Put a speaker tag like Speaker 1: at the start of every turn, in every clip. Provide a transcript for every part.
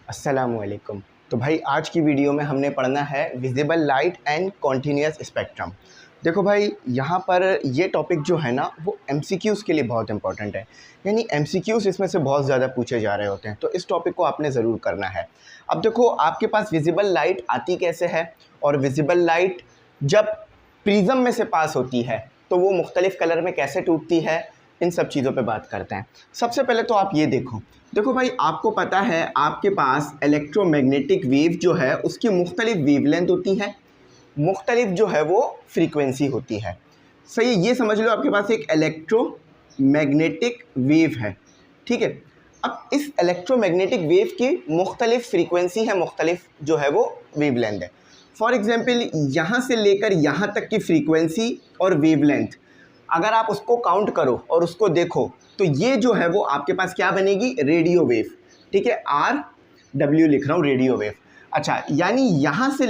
Speaker 1: अस्सलामुअलैकुम। तो भाई आज की वीडियो में हमने पढ़ना है visible light and continuous spectrum. देखो भाई यहाँ पर ये टॉपिक जो है ना वो एमसीक्यूज़ के लिए बहुत इंपॉर्टेंट है, यानी एमसीक्यूज़ इसमें से बहुत ज़्यादा पूछे जा रहे होते हैं, तो इस टॉपिक को आपने ज़रूर करना है। अब देखो आपके पास विजिबल लाइट आती कैसे है, और विजिबल लाइट जब प्रिज्म में से पास होती है तो वो मुख्तलिफ़ कलर में कैसे टूटती है, इन सब चीज़ों पे बात करते हैं। सबसे पहले तो आप ये देखो, देखो भाई आपको पता है आपके पास इलेक्ट्रोमैग्नेटिक वेव जो है उसकी मुख्तलिफ वेवलेंथ होती है, मुख्तलिफ जो है वो फ्रीक्वेंसी होती है। सही है, ये समझ लो आपके पास एक इलेक्ट्रोमैग्नेटिक वेव है, ठीक है। अब इस इलेक्ट्रोमैग्नेटिक वेव की मुख्तलिफ फ्रीक्वेंसी है, मुख्तलिफ जो है वो वेवलेंथ है। फॉर एग्जांपल यहाँ से लेकर यहाँ तक की फ्रीक्वेंसी और वेवलेंथ अगर आप उसको काउंट करो और उसको देखो तो ये जो है वो आपके पास क्या बनेगी, रेडियो वेव, ठीक है। RW लिख रहा हूँ, रेडियो वेव। अच्छा, यानी यहाँ से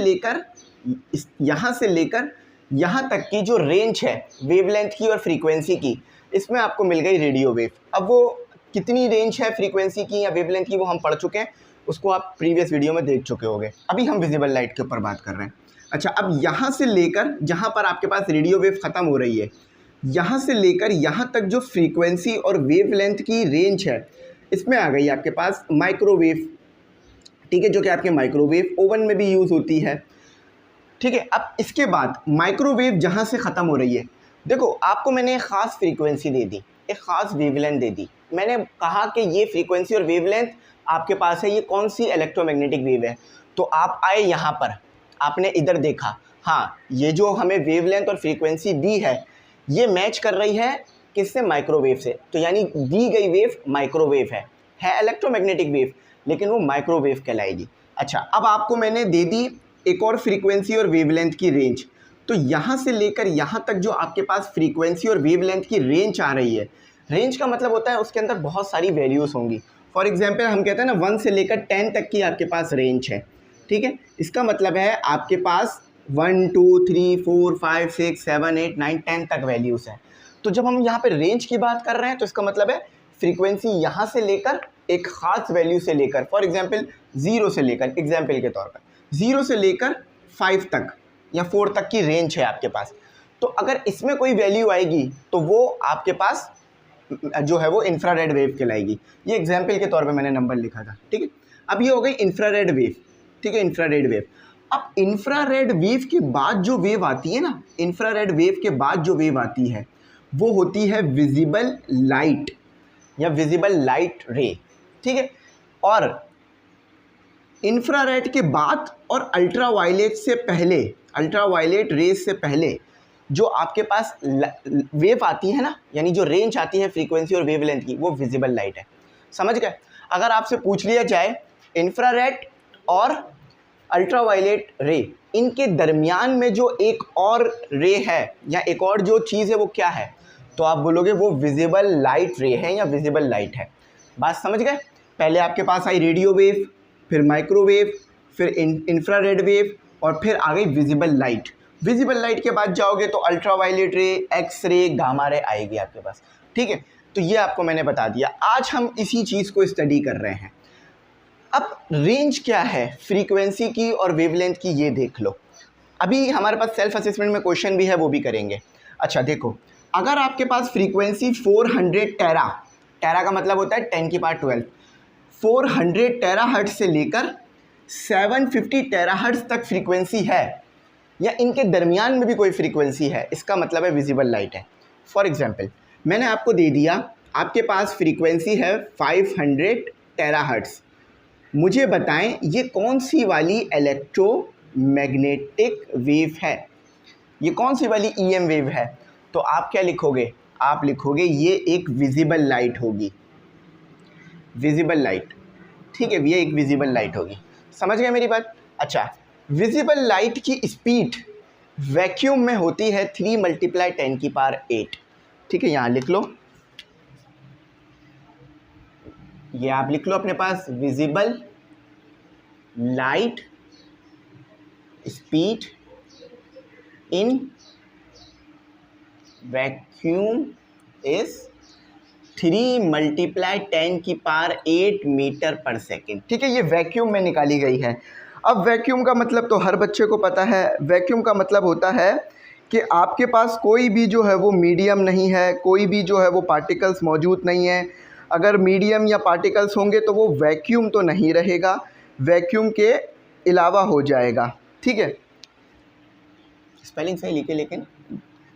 Speaker 1: लेकर यहाँ तक की जो रेंज है वेवलेंथ की और फ्रीक्वेंसी की, इसमें आपको मिल गई रेडियो वेव। अब वो कितनी रेंज है फ्रीक्वेंसी की या वेवलेंथ की वो हम पढ़ चुके हैं, उसको आप प्रीवियस वीडियो में देख चुके होंगे। अभी हम विजिबल लाइट के ऊपर बात कर रहे हैं। अच्छा, अब यहाँ से लेकर जहाँ पर आपके पास रेडियो वेव ख़त्म हो रही है, यहाँ से लेकर यहाँ तक जो फ्रीक्वेंसी और वेवलेंथ की रेंज है, इसमें आ गई आपके पास माइक्रोवेव, ठीक है, जो कि आपके माइक्रोवेव ओवन में भी यूज़ होती है, ठीक है। अब इसके बाद माइक्रोवेव जहाँ से ख़त्म हो रही है, देखो आपको मैंने एक ख़ास फ्रीक्वेंसी दे दी, एक ख़ास वेवलेंथ दे दी। मैंने कहा कि ये फ्रीक्वेंसी और वेवलेंथ आपके पास है, ये कौन सी इलेक्ट्रोमैग्नेटिक वेव है। तो आप आए यहाँ पर, आपने इधर देखा, हाँ ये जो हमें वेवलेंथ और फ्रीक्वेंसी दी है ये मैच कर रही है किससे, माइक्रोवेव से। तो यानी दी गई वेव माइक्रोवेव है इलेक्ट्रोमैग्नेटिक वेव, लेकिन वो माइक्रोवेव कहलाएगी। अच्छा, अब आपको मैंने दे दी एक और फ्रीक्वेंसी और वेवलेंथ की रेंज। तो यहाँ से लेकर यहाँ तक जो आपके पास फ्रीक्वेंसी और वेवलेंथ की रेंज आ रही है, रेंज का मतलब होता है उसके अंदर बहुत सारी वैल्यूज़ होंगी। फॉर एग्जांपल हम कहते हैं ना 1 से लेकर 10 तक की आपके पास रेंज है, ठीक है। इसका मतलब है आपके पास 1 2 3 4 5 6 7 8 9 10 तक वैल्यूज़ हैं। तो जब हम यहाँ पे रेंज की बात कर रहे हैं तो इसका मतलब है फ्रीक्वेंसी यहाँ से लेकर एक ख़ास वैल्यू से लेकर, फॉर एग्जांपल 0 से लेकर, एग्जांपल के तौर पर 0 से लेकर 5 तक या 4 तक की रेंज है आपके पास। तो अगर इसमें कोई वैल्यू आएगी तो वो आपके पास जो है वो इंफ्रारेड वेव कहलाएगी। ये एग्जाम्पल के तौर पे मैंने नंबर लिखा था, ठीक है। अब ये हो गई इंफ्रारेड वेव, ठीक है, इंफ्रारेड वेव। अब इंफ्रारेड वेव के बाद जो वेव आती है ना, इंफ्रारेड वेव के बाद जो वेव आती है वो होती है विजिबल लाइट या विजिबल लाइट रे, ठीक है। और इंफ्रारेड के बाद और अल्ट्रावायलेट से पहले, अल्ट्रावायलेट रेज से पहले जो आपके पास वेव आती है ना, यानी जो रेंज आती है फ्रीक्वेंसी और वेवलेंथ की, वो विजिबल लाइट है। समझ गए। अगर आपसे पूछ लिया जाए इंफ्रारेड और अल्ट्रावायलेट रे, इनके दरमियान में जो एक और रे है या एक और जो चीज़ है वो क्या है, तो आप बोलोगे वो विजिबल लाइट रे है या विजिबल लाइट है। बात समझ गए। पहले आपके पास आई रेडियो वेव, फिर माइक्रोवेव, फिर इंफ्रारेड वेव, और फिर आ गई विजिबल लाइट। विजिबल लाइट के बाद जाओगे तो अल्ट्रावायलेट रे, एक्स रे, गामा रे आएगी आपके पास, ठीक है। तो ये आपको मैंने बता दिया। आज हम इसी चीज़ को स्टडी कर रहे हैं। अब रेंज क्या है फ्रीक्वेंसी की और वेवलेंथ की, ये देख लो। अभी हमारे पास सेल्फ असेसमेंट में क्वेश्चन भी है, वो भी करेंगे। अच्छा देखो, अगर आपके पास फ्रीक्वेंसी 400 टेरा, टेरा का मतलब होता है 10 की पावर 12, 400 टेराहर्ट्ज से लेकर 750 टेराहर्ट्ज तक फ्रीक्वेंसी है, या इनके दरमियान में भी कोई फ्रीक्वेंसी है, इसका मतलब है विजिबल लाइट है। फॉर एग्जांपल मैंने आपको दे दिया, आपके पास फ्रीक्वेंसी है 500 टेराहर्ट्ज। मुझे बताएं ये कौन सी वाली इलेक्ट्रोमैग्नेटिक वेव है, ये कौन सी वाली ईएम वेव है। तो आप क्या लिखोगे, आप लिखोगे ये एक विजिबल लाइट होगी, विजिबल लाइट, ठीक है, ये एक विजिबल लाइट होगी। समझ गए मेरी बात। अच्छा, विजिबल लाइट की स्पीड वैक्यूम में होती है 3 × 10 की पावर 8, ठीक है। यहाँ लिख लो, ये आप लिख लो अपने पास, visible light speed in vacuum is 3 × 10⁸ metre per second. ठीक है, ये वैक्यूम में निकाली गई है। अब वैक्यूम का मतलब तो हर बच्चे को पता है। वैक्यूम का मतलब होता है कि आपके पास कोई भी जो है वो मीडियम नहीं है, कोई भी जो है वो पार्टिकल्स मौजूद नहीं है। अगर मीडियम या पार्टिकल्स होंगे तो वो वैक्यूम तो नहीं रहेगा, वैक्यूम के अलावा हो जाएगा। ठीक है, स्पेलिंग सही लिखे लेकिन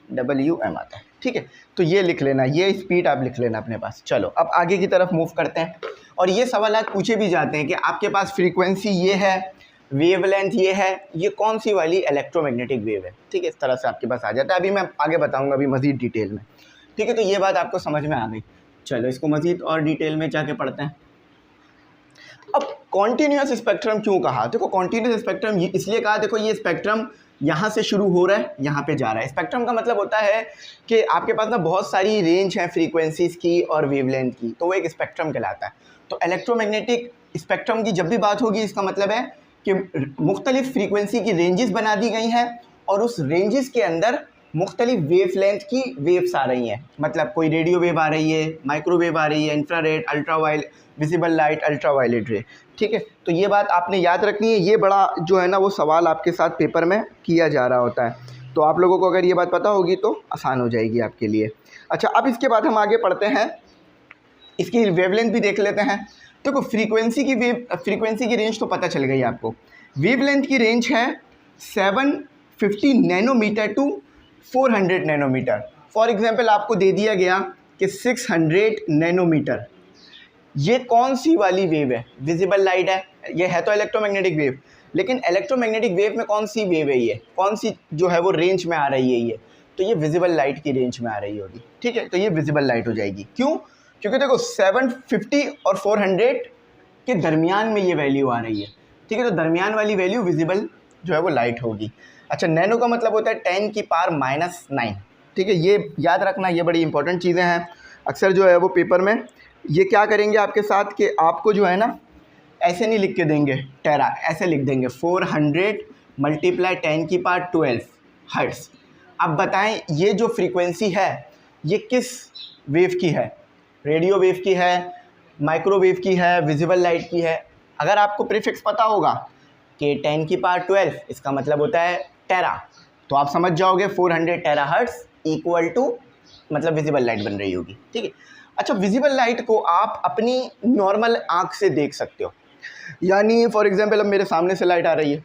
Speaker 1: WM आता है। ठीक है, तो ये लिख लेना, ये स्पीड आप लिख लेना अपने पास। चलो अब आगे की तरफ मूव करते हैं। और ये सवाल आज पूछे भी जाते हैं कि आपके पास फ्रीक्वेंसी ये है, वेवलेंथ ये है, ये कौन सी वाली इलेक्ट्रोमैग्नेटिक वेव है। ठीक है, इस तरह से आपके पास आ जाता है। अभी मैं आगे बताऊंगा अभी मज़ीद डिटेल में। ठीक है, तो ये बात आपको समझ में आ गई। चलो इसको मज़ीद और डिटेल में जाके पढ़ते हैं। अब कॉन्टीन्यूअस स्पेक्ट्रम क्यों कहा? देखो कॉन्टीन्यूअस स्पेक्ट्रम इसलिए कहा, देखो ये स्पेक्ट्रम यहाँ से शुरू हो रहा है, यहाँ पे जा रहा है। स्पेक्ट्रम का मतलब होता है कि आपके पास ना बहुत सारी रेंज है फ्रीक्वेंसीज़ की और वेवलेंथ की, तो वो एक स्पेक्ट्रम कहलाता है। तो इलेक्ट्रोमैग्नेटिक स्पेक्ट्रम की जब भी बात होगी, इसका मतलब है कि मुख्तलिफ फ्रीक्वेंसी की रेंजेस बना दी गई हैं और उस रेंजेस के अंदर मुख्तलिफ वेवलेंथ की वेव्स आ रही हैं। मतलब कोई रेडियो वेव आ रही है, माइक्रोवेव आ रही है, infrared, ultraviolet, visible light, ultraviolet रे। ठीक है, तो ये बात आपने याद रखनी है। ये बड़ा जो है ना वो सवाल आपके साथ पेपर में किया जा रहा होता है, तो आप लोगों को अगर ये बात पता होगी तो आसान हो जाएगी आपके लिए। अच्छा, अब इसके बाद हम आगे पढ़ते हैं, इसकी वेवलेंथ भी देख लेते हैं। देखो फ्रीक्वेंसी की रेंज तो पता चल गई आपको। वेवलेंथ की रेंज है 750 nanometre to 400 nanometre. For example आपको दे दिया गया कि 600 नैनोमीटर। ये कौन सी वाली वेव है? विजिबल लाइट है, ये है तो इलेक्ट्रोमैग्नेटिक वेव, लेकिन इलेक्ट्रोमैग्नेटिक वेव में कौन सी वेव है, ये कौन सी जो है वो रेंज में आ रही है ये? तो ये विजिबल लाइट की रेंज में आ रही होगी। ठीक है, तो ये विजिबल लाइट हो जाएगी। क्यों? क्योंकि देखो 750 और 400 के दरमियान में ये वैल्यू आ रही है। ठीक है, तो दरमियान वाली वैल्यू विजिबल जो है वो लाइट होगी। अच्छा, नैनो का मतलब होता है 10⁻⁹। ठीक है, ये याद रखना, ये बड़ी इंपॉर्टेंट चीज़ें हैं। अक्सर जो है वो पेपर में ये क्या करेंगे आपके साथ कि आपको जो है ना ऐसे नहीं लिख के देंगे टेरा, ऐसे लिख देंगे 400 × 10⁻12 हर्ट्ज़। अब बताएं ये जो फ्रीक्वेंसी है ये किस वेव की है? रेडियो वेव की है, माइक्रोवेव की है, विजिबल लाइट की है? अगर आपको प्रीफिक्स पता होगा कि 10⁻12 इसका मतलब होता है टेरा, तो आप समझ जाओगे 400 टेरा हर्ट्ज़ इक्वल टू मतलब विजिबल लाइट बन रही होगी। ठीक है, अच्छा विजिबल लाइट को आप अपनी नॉर्मल आँख से देख सकते हो, यानी फॉर एग्जांपल अब मेरे सामने से लाइट आ रही है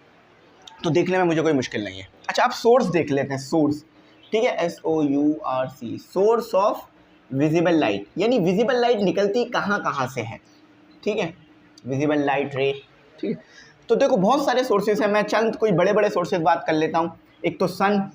Speaker 1: तो देखने में मुझे कोई मुश्किल नहीं है। अच्छा, आप सोर्स देख लेते हैं, सोर्स। ठीक है, SOURC, source of visible light, यानी विजिबल लाइट निकलती कहाँ से है। ठीक है, विजिबल लाइट रे। ठीक है, तो देखो बहुत सारे सोर्सेज हैं, मैं चंद कोई बड़े बड़े सोर्सेज बात कर लेता हूँ। एक तो सन,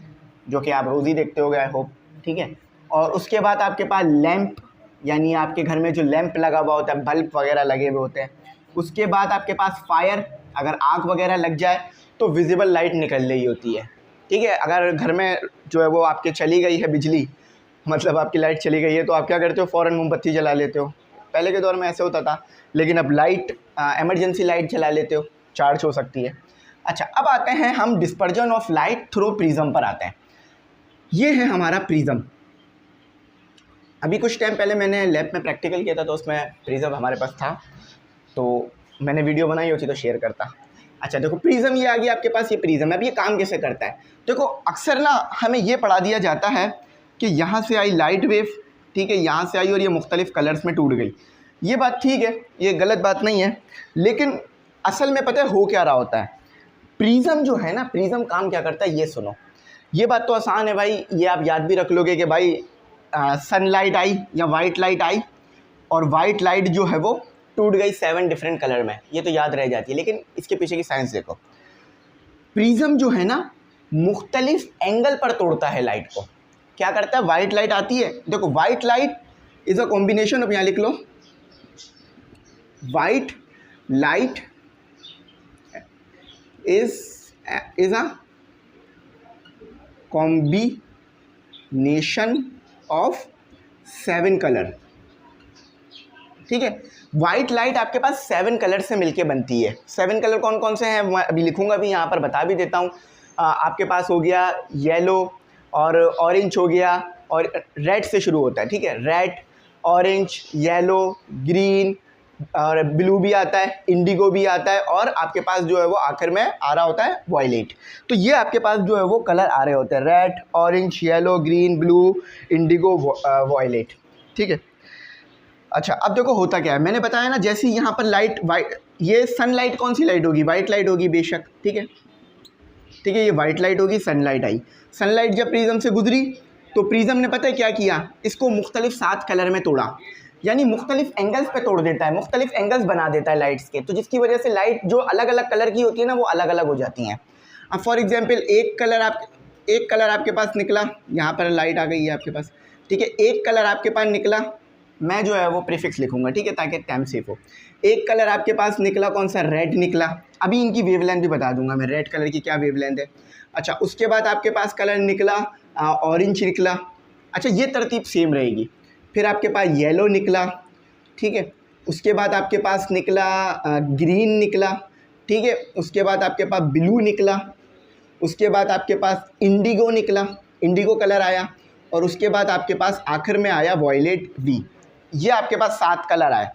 Speaker 1: जो कि आप रोज़ ही देखते होगे आई होप। ठीक है, और उसके बाद आपके पास लैंप, यानी आपके घर में जो लैंप लगा हुआ होता है, बल्ब वगैरह लगे हुए होते हैं। उसके बाद आपके पास फायर, अगर आग वगैरह लग जाए तो विजिबल लाइट निकल रही होती है। ठीक है, अगर घर में जो है वो आपके चली गई है बिजली, मतलब आपकी लाइट चली गई है, तो आप क्या करते हो? फ़ौरन मोमबत्ती जला लेते हो। पहले के दौर में ऐसे होता था, लेकिन अब लाइट एमरजेंसी लाइट जला लेते हो, चार्ज हो सकती है। अच्छा, अब आते हैं हम dispersion of light through prism पर आते हैं। ये है हमारा प्रिज्म। अभी कुछ टाइम पहले मैंने लैब में प्रैक्टिकल किया था, तो उसमें प्रिज्म हमारे पास था, तो मैंने वीडियो बनाई होती तो शेयर करता। अच्छा देखो, प्रिज्म ये आ गया आपके पास, ये प्रिज्म है। अब ये काम कैसे करता है? देखो अक्सर ना हमें ये पढ़ा दिया जाता है कि यहाँ से आई लाइट वेव, ठीक है, यहाँ से आई और ये मुख्तलिफ कलर्स में टूट गई। ये बात ठीक है, ये गलत बात नहीं है, लेकिन असल में पता है हो क्या रहा होता है? प्रिज्म जो है ना, प्रिज्म काम क्या करता है ये सुनो। ये बात तो आसान है भाई, ये आप याद भी रख लोगे कि भाई सनलाइट आई या वाइट लाइट आई और वाइट लाइट जो है वो टूट गई 7 डिफरेंट कलर में, ये तो याद रह जाती है। लेकिन इसके पीछे की साइंस देखो। प्रिज्म जो है ना मुख्तलिफ एंगल पर तोड़ता है लाइट को। क्या करता है? वाइट लाइट आती है, देखो white light is a combination of, यहाँ लिख लो, white light is a combination of 7 colour. ठीक है, वाइट लाइट आपके पास 7 कलर से मिलके बनती है। 7 कलर कौन कौन से हैं मैं अभी लिखूंगा, भी यहाँ पर बता भी देता हूँ। आपके पास हो गया येलो और ऑरेंज हो गया, और रेड से शुरू होता है। ठीक है, रेड, ऑरेंज, येलो, ग्रीन और ब्लू भी आता है, इंडिगो भी आता है, और आपके पास जो है वो आखिर में आ रहा होता है वायलेट। तो ये आपके पास जो है वो कलर आ रहे होते हैं, red, orange, yellow, green, blue, indigo, violet. ठीक है। अच्छा, अब देखो होता क्या है, मैंने बताया ना, जैसे यहाँ पर लाइट वाइट, ये सनलाइट कौन सी लाइट होगी, वाइट लाइट होगी बेशक। ठीक है, ठीक है, ये वाइट लाइट होगी, सनलाइट आई। सनलाइट जब प्रिज्म से गुजरी तो प्रिज्म ने पता है क्या किया, इसको मुख्तलिफ 7 कलर में तोड़ा, यानी मुख्तलिफ एंगल्स पे तोड़ देता है, मुख्तलिफ एंगल्स बना देता है लाइट्स के, तो जिसकी वजह से लाइट जो अलग अलग कलर की होती है ना वो अलग अलग हो जाती हैं। अब फॉर एग्जांपल एक कलर आपके पास निकला, यहाँ पर लाइट आ गई है आपके पास। ठीक है, एक कलर आपके पास निकला, मैं जो है वो प्रीफिक्स लिखूंगा, ठीक है, ताकि टाइम सेफ हो। एक कलर आपके पास निकला, कौन सा, रेड निकला। अभी इनकी वेवलेंथ भी बता दूंगा मैं, रेड कलर की क्या वेवलेंथ है। अच्छा, उसके बाद आपके पास कलर निकला, ऑरेंज निकला। अच्छा, ये तरतीब सेम रहेगी। फिर आपके पास येलो निकला, ठीक है, उसके बाद आपके पास निकला ग्रीन निकला, ठीक है, उसके बाद आपके पास ब्लू निकला, उसके बाद आपके पास इंडिगो निकला, इंडिगो कलर आया, और उसके बाद आपके पास आखिर में आया वॉयलेट वी। ये आपके पास 7 कलर आए,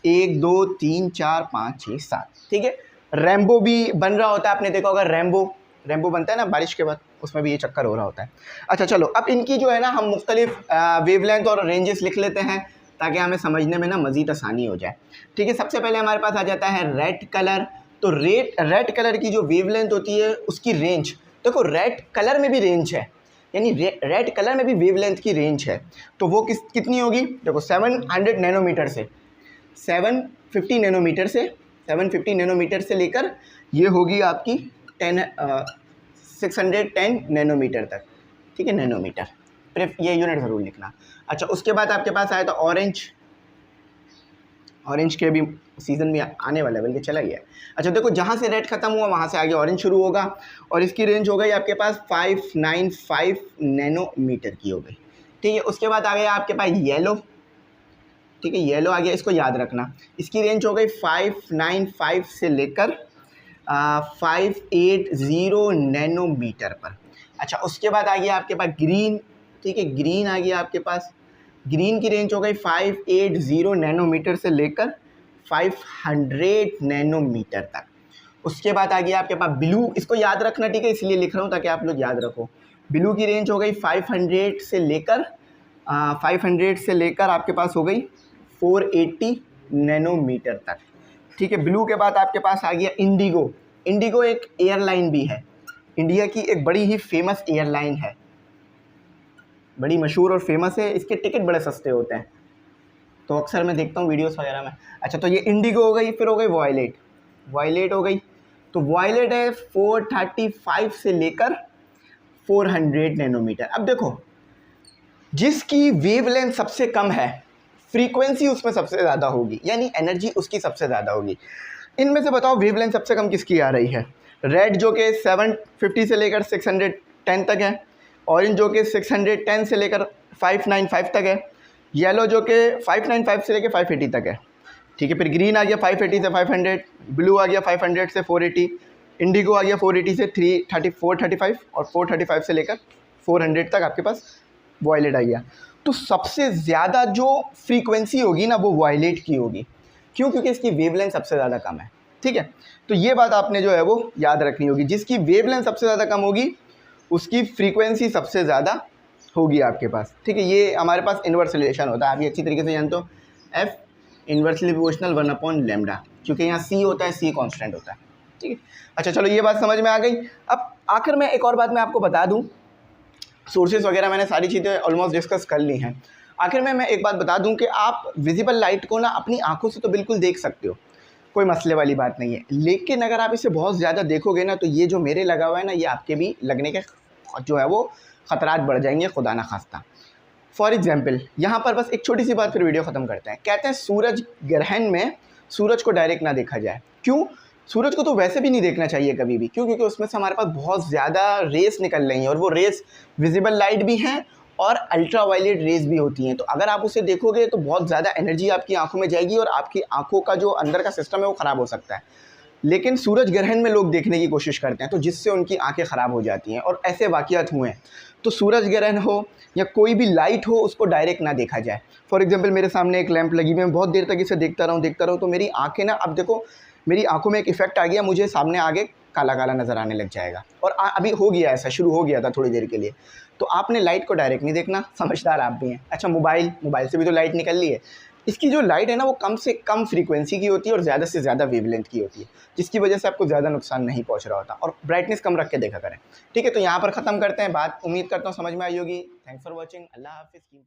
Speaker 1: 1 2 3 4 5 6 7। ठीक है, रेम्बो भी बन रहा होता है, आपने देखा होगा रेम्बो बनता है ना बारिश के बाद, उसमें भी ये चक्कर हो रहा होता है। अच्छा चलो, अब इनकी जो है ना हम मुख्तलिफ वेवलेंथ और रेंजेस लिख लेते हैं ताकि हमें समझने में ना मज़ीद आसानी हो जाए। ठीक है, सबसे पहले हमारे पास आ जाता है रेड कलर। तो रेड कलर की जो वेवलेंथ होती है उसकी रेंज, देखो रेड कलर में भी रेंज है, यानी रेड कलर में भी वेवलेंथ की रेंज है, तो वो कितनी होगी, देखो 700 नैनोमीटर से 750 नैनोमीटर से लेकर ये होगी आपकी 610 नैनोमीटर तक। ठीक है, नैनोमीटर, ये यूनिट ज़रूर लिखना। अच्छा, उसके बाद आपके पास आया था ऑरेंज के भी सीज़न में आने वाला है, बल्कि चला ही है। अच्छा देखो, जहाँ से रेड ख़त्म हुआ वहाँ से आगे ऑरेंज शुरू होगा, और इसकी रेंज हो गई आपके पास 595 नैनोमीटर की हो गई। ठीक है, उसके बाद आ गया आपके पास येलो। ठीक है, येलो आ गया, इसको याद रखना, इसकी रेंज हो गई 595 से लेकर 580 नैनोमीटर पर। अच्छा, उसके बाद आ गया आपके पास ग्रीन। ठीक है, ग्रीन आ गया आपके पास, ग्रीन की रेंज हो गई 580 नैनोमीटर से लेकर 500 नैनोमीटर तक। उसके बाद आ गया आपके पास ब्लू, इसको याद रखना, ठीक है, इसलिए लिख रहा हूँ ताकि आप लोग याद रखो। ब्लू की रेंज हो गई 500 से लेकर आपके पास हो गई 480 नैनोमीटर तक। ठीक है, ब्लू के बाद आपके पास आ गया इंडिगो। इंडिगो एक एयरलाइन भी है, इंडिया की एक बड़ी ही फेमस एयरलाइन है, बड़ी मशहूर और फेमस है, इसके टिकट बड़े सस्ते होते हैं, तो अक्सर मैं देखता हूँ वीडियोस वगैरह में। अच्छा, तो ये इंडिगो हो गई, फिर हो गई वायलेट हो गई। तो वायलेट है 435 से लेकर 400 नैनोमीटर। अब देखो, जिसकी वेवलेंथ सबसे कम है, फ्रीक्वेंसी उसमें सबसे ज़्यादा होगी, यानी एनर्जी उसकी सबसे ज़्यादा होगी। इनमें से बताओ वेवलेंथ सबसे कम किसकी आ रही है। रेड जो कि 750 से लेकर 610 तक है, ऑरेंज जो कि 610 से लेकर 595 तक है, येलो जो कि 595 से लेकर 580 तक है। ठीक है, फिर ग्रीन आ गया 580 से 500, ब्लू आ गया 500 से 480, इंडिगो आ गया 480 से 435, और 435 से लेकर 400 तक आपके पास वॉयलेट आ गया। तो सबसे ज़्यादा जो फ्रीक्वेंसी होगी ना वो वॉयलेट की होगी, क्यों, क्योंकि इसकी वेवलेंथ सबसे ज़्यादा कम है। ठीक है, तो ये बात आपने जो है वो याद रखनी होगी, जिसकी वेवलेंथ सबसे ज़्यादा कम होगी उसकी फ्रीक्वेंसी सबसे ज़्यादा होगी आपके पास। ठीक है, ये हमारे पास इन्वर्स रिलेशन होता है, आप ये अच्छी तरीके से जानते हो, एफ इन्वर्सली प्रोपोर्शनल 1/λ, क्योंकि यहाँ सी होता है, सी कांस्टेंट होता है। ठीक है, अच्छा चलो, ये बात समझ में आ गई। अब आखिर में एक और बात मैं आपको बता दूँ, सोर्सेज वगैरह मैंने सारी चीज़ें ऑलमोस्ट डिस्कस कर ली हैं। आखिर में मैं एक बात बता दूं कि आप विजिबल लाइट को ना अपनी आंखों से तो बिल्कुल देख सकते हो, कोई मसले वाली बात नहीं है, लेकिन अगर आप इसे बहुत ज़्यादा देखोगे ना तो ये जो मेरे लगा हुआ है ना, ये आपके भी लगने के जो है वो ख़तरात बढ़ जाएंगे, खुदा ना खास्ता। फॉर एग्जाम्पल, यहाँ पर बस एक छोटी सी बात, फिर वीडियो ख़त्म करते हैं। कहते हैं सूरज ग्रहण में सूरज को डायरेक्ट ना देखा जाए। क्यों? सूरज को तो वैसे भी नहीं देखना चाहिए कभी भी। क्यों? क्योंकि उसमें से हमारे पास बहुत ज़्यादा रेस निकल रही हैं, और वो रेस विजिबल लाइट भी हैं और अल्ट्रा वायलेट रेस भी होती हैं। तो अगर आप उसे देखोगे तो बहुत ज़्यादा एनर्जी आपकी आंखों में जाएगी, और आपकी आंखों का जो अंदर का सिस्टम है वो ख़राब हो सकता है। लेकिन सूरज ग्रहण में लोग देखने की कोशिश करते हैं, तो जिससे उनकी आंखें ख़राब हो जाती हैं और ऐसे वाक़यात हुए हैं। तो सूरज ग्रहण हो या कोई भी लाइट हो, उसको डायरेक्ट ना देखा जाए। फॉर एग्जांपल मेरे सामने एक लैंप लगी हुई है, मैं बहुत देर तक इसे देखता रहूँ तो मेरी आँखें ना, अब देखो मेरी आँखों में एक इफ़ेक्ट आ गया, मुझे सामने आगे काला-काला नज़र आने लग जाएगा। और अभी हो गया ऐसा, शुरू हो गया था थोड़ी देर के लिए। तो आपने लाइट को डायरेक्ट नहीं देखना, समझदार आप भी हैं। अच्छा, मोबाइल से भी तो लाइट निकल रही है। इसकी जो लाइट है ना, वो कम से कम फ्रीक्वेंसी की होती है और ज़्यादा से ज़्यादा वेवलेंथ की होती है, जिसकी वजह से आपको ज़्यादा नुकसान नहीं पहुंच रहा होता। और ब्राइटनेस कम रख के देखा करें। ठीक है, तो यहाँ पर ख़त्म करते हैं बात। उम्मीद करता हूँ समझ में आई होगी। Thanks for watching. अल्लाह हाफिज़।